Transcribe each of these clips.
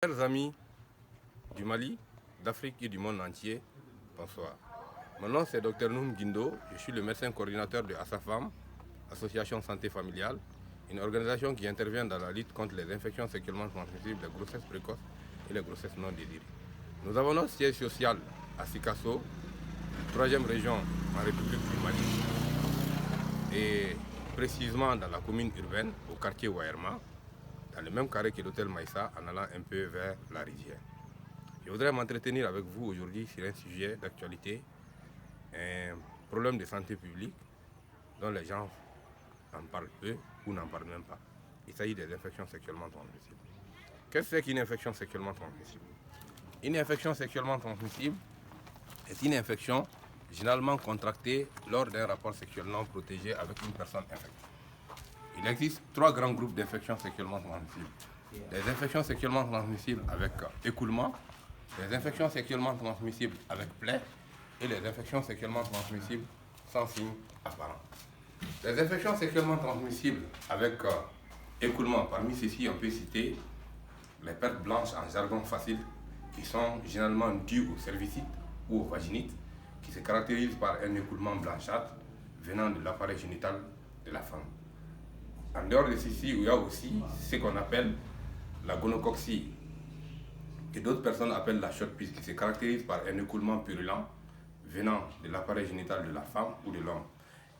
Chers amis du Mali, d'Afrique et du monde entier, bonsoir. Mon nom c'est Dr Noum Guindo, je suis le médecin coordinateur de ASAFAM, Association Santé Familiale, une organisation qui intervient dans la lutte contre les infections sexuellement transmissibles, les grossesses précoces et les grossesses non désirées. Nous avons notre siège social à Sikasso, 3e région en République du Mali, et précisément dans la commune urbaine, au quartier Ouayerma, dans le même carré que l'hôtel Maïssa, en allant un peu vers la rivière. Je voudrais m'entretenir avec vous aujourd'hui sur un sujet d'actualité, un problème de santé publique dont les gens en parlent peu ou n'en parlent même pas. Il s'agit des infections sexuellement transmissibles. Qu'est-ce que c'est qu'une infection sexuellement transmissible? Une infection sexuellement transmissible est une infection généralement contractée lors d'un rapport sexuel non protégé avec une personne infectée. Il existe 3 grands groupes d'infections sexuellement transmissibles. Les infections sexuellement transmissibles avec écoulement, les infections sexuellement transmissibles avec plaie et les infections sexuellement transmissibles sans signe apparent. Les infections sexuellement transmissibles avec écoulement, parmi ceux-ci on peut citer les pertes blanches en jargon facile qui sont généralement dues au cervicite ou au vaginite, qui se caractérisent par un écoulement blanchâtre venant de l'appareil génital de la femme. En dehors de ceci, il y a aussi ce qu'on appelle la gonococcie, que d'autres personnes appellent la short piece, qui se caractérise par un écoulement purulent venant de l'appareil génital de la femme ou de l'homme.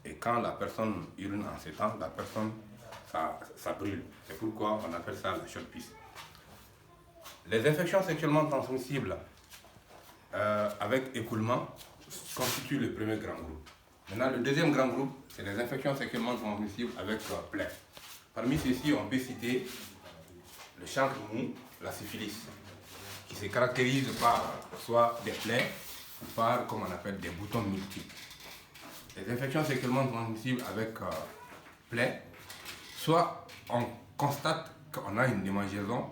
Et quand la personne urine en ces temps, la personne, ça brûle. C'est pourquoi on appelle ça la short piece. Les infections sexuellement transmissibles avec écoulement constituent le premier grand groupe. Maintenant, le deuxième grand groupe, c'est les infections sexuellement transmissibles avec plaie. Parmi ceux-ci, on peut citer le chancre mou, la syphilis, qui se caractérise par soit des plaies ou par, comme on appelle, des boutons multiples. Les infections sexuellement transmissibles avec plaie, soit on constate qu'on a une démangeaison,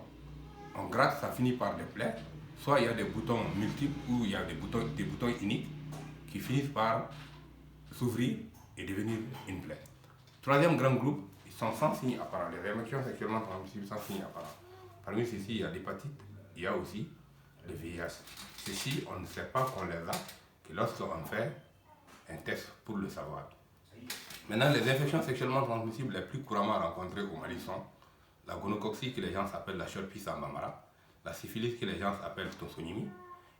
on gratte, ça finit par des plaies, soit il y a des boutons multiples ou il y a des boutons uniques qui finissent par s'ouvrir et devenir une plaie. Troisième grand groupe, ils sont sans signe apparent, les infections sexuellement transmissibles sans signe apparent. Parmi ceux-ci, il y a l'hépatite, il y a aussi le VIH. Ceux-ci, on ne sait pas qu'on les a que lorsqu'on fait un test pour le savoir. Maintenant, les infections sexuellement transmissibles les plus couramment rencontrées au Mali sont la gonococcie que les gens appellent la short piece en bambara, la syphilis que les gens appellent tonsonimi,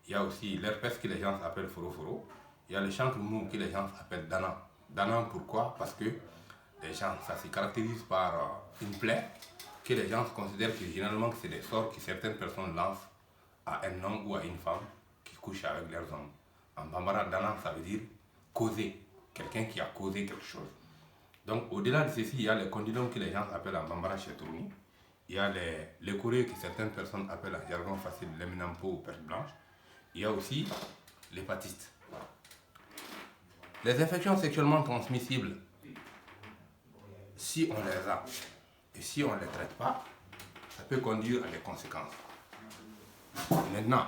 il y a aussi l'herpès que les gens appellent foro-foro, il y a le chancre mou que les gens appellent dana. Dana pourquoi? Parce que les gens, ça se caractérise par une plaie que les gens considèrent que généralement c'est des sorts que certaines personnes lancent à un homme ou à une femme qui couche avec leurs hommes. En bambara, dana, ça veut dire causer, quelqu'un qui a causé quelque chose. Donc au-delà de ceci, il y a les condylomes que les gens appellent en bambara chetourni, il y a les courées que certaines personnes appellent en jargon facile l'éminampo ou perte blanche, il y a aussi l'hépatite. Les infections sexuellement transmissibles, si on les a et si on ne les traite pas, ça peut conduire à des conséquences. Maintenant,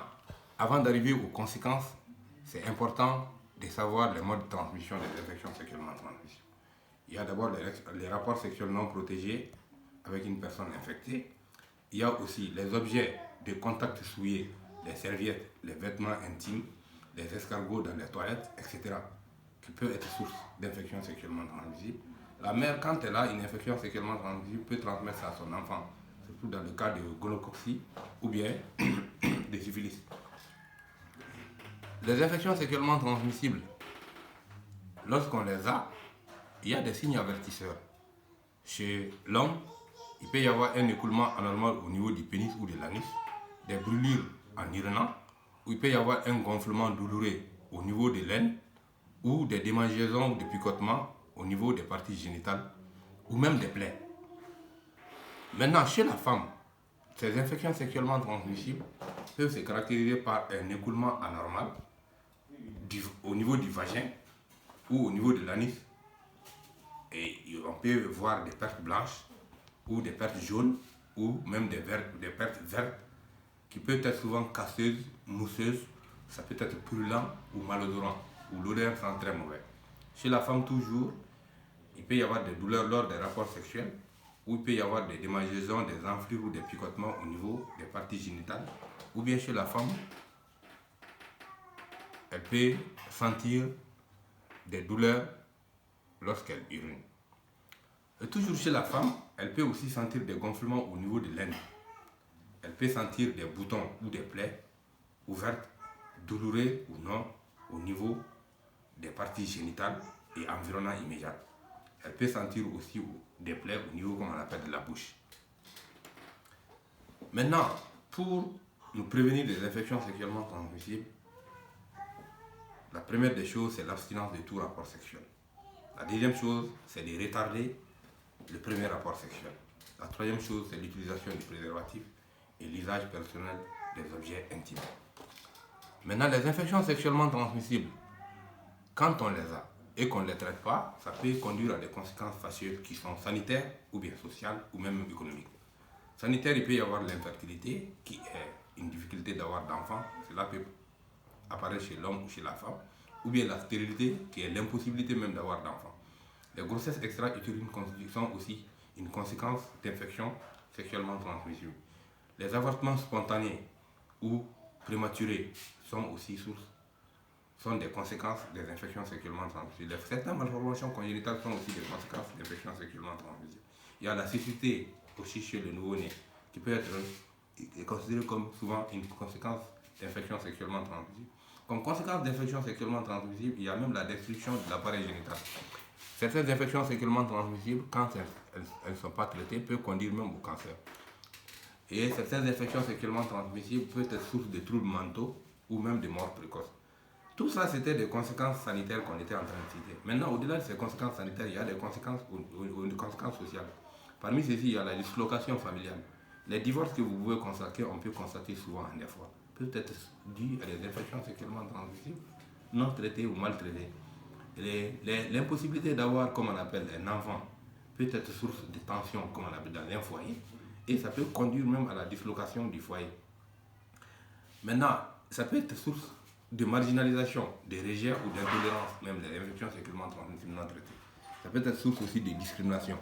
avant d'arriver aux conséquences, c'est important de savoir les modes de transmission des infections sexuellement transmissibles. Il y a d'abord les rapports sexuels non protégés avec une personne infectée. Il y a aussi les objets de contact souillés, les serviettes, les vêtements intimes, les escargots dans les toilettes, etc., qui peut être source d'infections sexuellement transmissibles. La mère, quand elle a une infection sexuellement transmissible, peut transmettre ça à son enfant, surtout dans le cas de gonococcie ou bien de syphilis. Les infections sexuellement transmissibles, lorsqu'on les a, il y a des signes avertisseurs. Chez l'homme, il peut y avoir un écoulement anormal au niveau du pénis ou de l'anus, des brûlures en urinant, ou il peut y avoir un gonflement douloureux au niveau de l'aine, ou des démangeaisons ou des picotements au niveau des parties génitales, ou même des plaies. Maintenant, chez la femme, ces infections sexuellement transmissibles peuvent se caractériser par un écoulement anormal au niveau du vagin ou au niveau de l'anus. Et on peut voir des pertes blanches ou des pertes jaunes ou même des pertes vertes qui peuvent être souvent casseuses, mousseuses, ça peut être purulent ou malodorant, où l'odeur sent très mauvais. Chez la femme toujours, il peut y avoir des douleurs lors des rapports sexuels où il peut y avoir des démangeaisons, des enflures ou des picotements au niveau des parties génitales, ou bien chez la femme, elle peut sentir des douleurs lorsqu'elle urine. Et toujours chez la femme, elle peut aussi sentir des gonflements au niveau de l'aine. Elle peut sentir des boutons ou des plaies ouvertes, douloureux ou non, au niveau des parties génitales et environnant immédiat. Elle peut sentir aussi des plaies au niveau, comme on appelle, de la bouche. Maintenant, pour nous prévenir des infections sexuellement transmissibles, la première des choses, c'est l'abstinence de tout rapport sexuel. La deuxième chose, c'est de retarder le premier rapport sexuel. La troisième chose, c'est l'utilisation du préservatif et l'usage personnel des objets intimes. Maintenant, les infections sexuellement transmissibles, quand on les a et qu'on ne les traite pas, ça peut conduire à des conséquences fâcheuses qui sont sanitaires ou bien sociales ou même économiques. Sanitaire, il peut y avoir l'infertilité, qui est une difficulté d'avoir d'enfants. Cela peut apparaître chez l'homme ou chez la femme. Ou bien la stérilité, qui est l'impossibilité même d'avoir d'enfants. Les grossesses extra-utérines sont aussi une conséquence d'infections sexuellement transmissibles. Les avortements spontanés ou prématurés sont des conséquences des infections sexuellement transmissibles. Certaines malformations congénitales sont aussi des conséquences d'infections sexuellement transmissibles. Il y a la cécité aussi chez le nouveau-né, qui peut être considérée comme souvent une conséquence d'infections sexuellement transmissibles. Comme conséquence d'infections sexuellement transmissibles, il y a même la destruction de l'appareil génital. Certaines infections sexuellement transmissibles, quand elles ne sont pas traitées, peuvent conduire même au cancer. Et certaines infections sexuellement transmissibles peuvent être source de troubles mentaux ou même de morts précoces. Tout ça, c'était des conséquences sanitaires qu'on était en train de citer. Maintenant, au-delà de ces conséquences sanitaires, il y a des conséquences sociales. Parmi celles-ci, il y a la dislocation familiale. Les divorces que vous pouvez constater, on peut constater souvent en des fois, peuvent être dus à des infections sexuellement transmissibles, non traitées ou mal traitées. L'impossibilité d'avoir, comme on appelle, un enfant peut être source de tension, comme on appelle, dans un foyer, et ça peut conduire même à la dislocation du foyer. Maintenant, ça peut être source de marginalisation, de rejet ou d'intolérance, même les infections sexuellement transmissibles non traitées. Ça peut être source aussi de discrimination.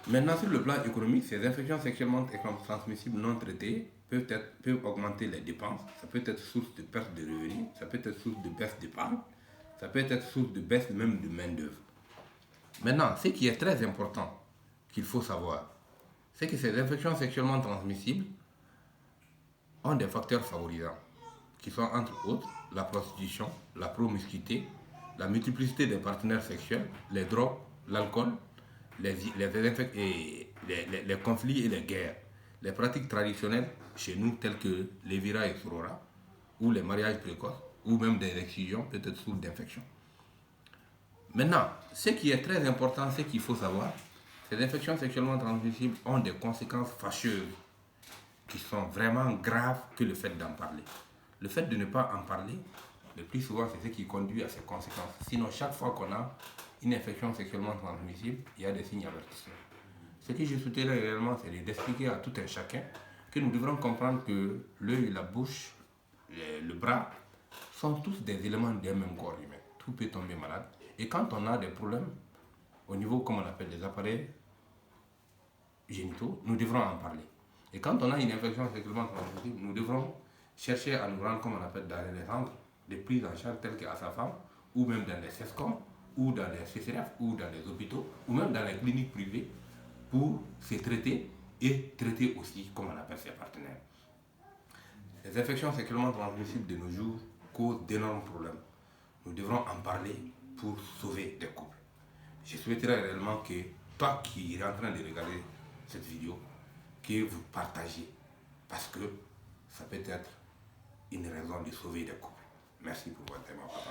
Maintenant, sur le plan économique, ces infections sexuellement transmissibles non traitées peuvent augmenter les dépenses. Ça peut être source de perte de revenus, ça peut être source de baisse d'épargne, ça peut être source de baisse même de main-d'œuvre. Maintenant, ce qui est très important qu'il faut savoir, c'est que ces infections sexuellement transmissibles ont des facteurs favorisants, qui sont entre autres la prostitution, la promiscuité, la multiplicité des partenaires sexuels, les drogues, l'alcool, les conflits et les guerres, les pratiques traditionnelles chez nous telles que les vira et sorora, ou les mariages précoces, ou même des excisions, peut-être sources d'infection. Maintenant, ce qui est très important, c'est qu'il faut savoir, ces infections sexuellement transmissibles ont des conséquences fâcheuses qui sont vraiment graves que le fait d'en parler. Le fait de ne pas en parler, le plus souvent, c'est ce qui conduit à ces conséquences. Sinon, chaque fois qu'on a une infection sexuellement transmissible, il y a des signes avertisseurs. Ce que je souhaiterais réellement, c'est d'expliquer à tout un chacun que nous devrons comprendre que l'œil, la bouche, le bras sont tous des éléments d'un même corps humain. Tout peut tomber malade. Et quand on a des problèmes au niveau, comme on appelle, des appareils génitaux, nous devrons en parler. Et quand on a une infection sexuellement transmissible, nous devrons chercher à nous rendre, comme on appelle, dans les centres de prise en charge tels qu'à sa femme, ou même dans les CESCOM, ou dans les CCRF, ou dans les hôpitaux, ou même dans les cliniques privées, pour se traiter et traiter aussi, comme on appelle, ses partenaires. Les infections sexuellement transmissibles de nos jours causent d'énormes problèmes. Nous devrons en parler pour sauver des couples. Je souhaiterais réellement que toi qui es en train de regarder cette vidéo, que vous partagiez, parce que ça peut être une raison de sauver des couples. Merci pour votre aimant, papa.